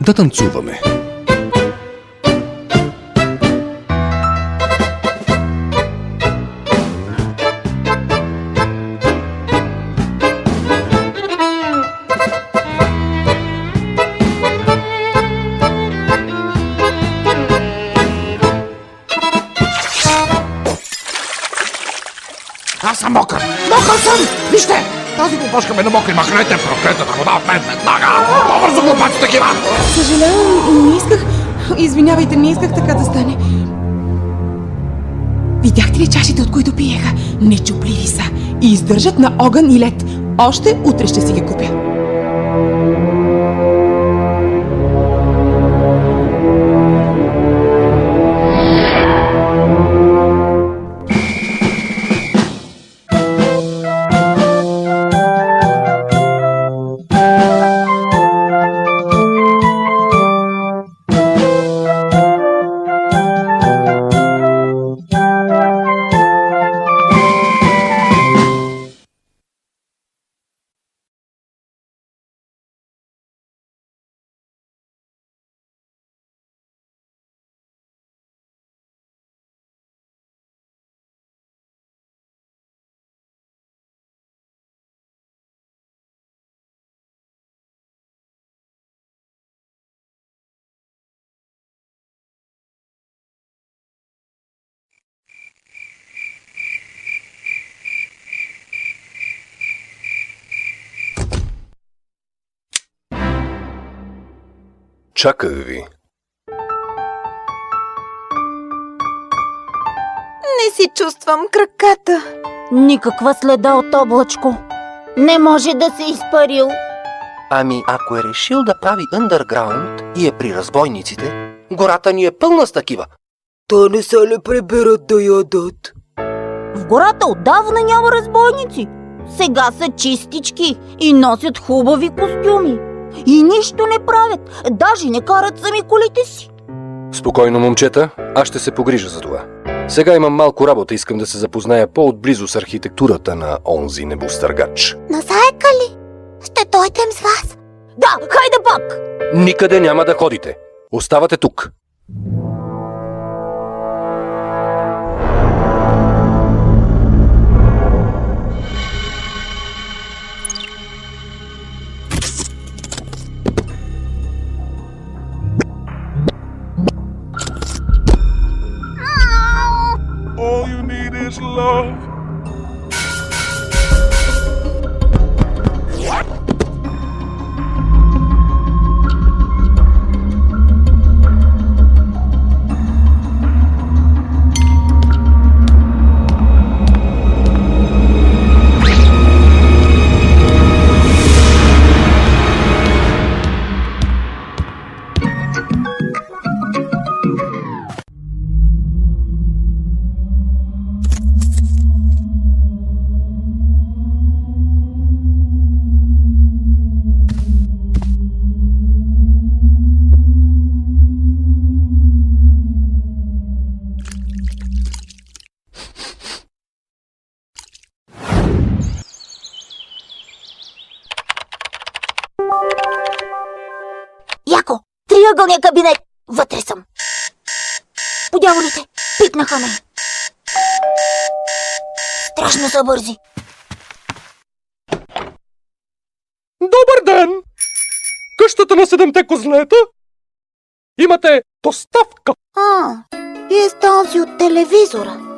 да танцуваме. Аз съм мокър! Мокър съм! Вижте! Тази глупашка ме намокри, махнете проклетата вода от мен веднага! По-бързо, глупаци такива! Съжалявам, не исках... Извинявайте, не исках така да стане. Видяхте ли чашите, от които пиеха? Нечупливи са и издържат на огън и лед. Още утре ще си ги купя. Чаках ви. Не си чувствам краката. Никаква следа от облачко. Не може да се изпарил. Ами, ако е решил да прави ъндърграунд и е при разбойниците, гората ни е пълна с такива. То не се ли прибират да ядат? В гората отдавна няма разбойници. Сега са чистички и носят хубави костюми. И нищо не правят, даже не карат сами колите си. Спокойно, момчета, аз ще се погрижа за това. Сега имам малко работа, искам да се запозная по-отблизо с архитектурата на онзи небостъргач. На заека ли? Ще дойдем с вас. Да, хайде пак! Никъде няма да ходите. Оставате тук. All you need is love. Яко, триъгълния кабинет. Вътре съм. Подяволите, пикнаха ме. Страшно са бързи. Добър ден! Къщата на 7-те козлета? Имате доставка. И е с този от телевизора.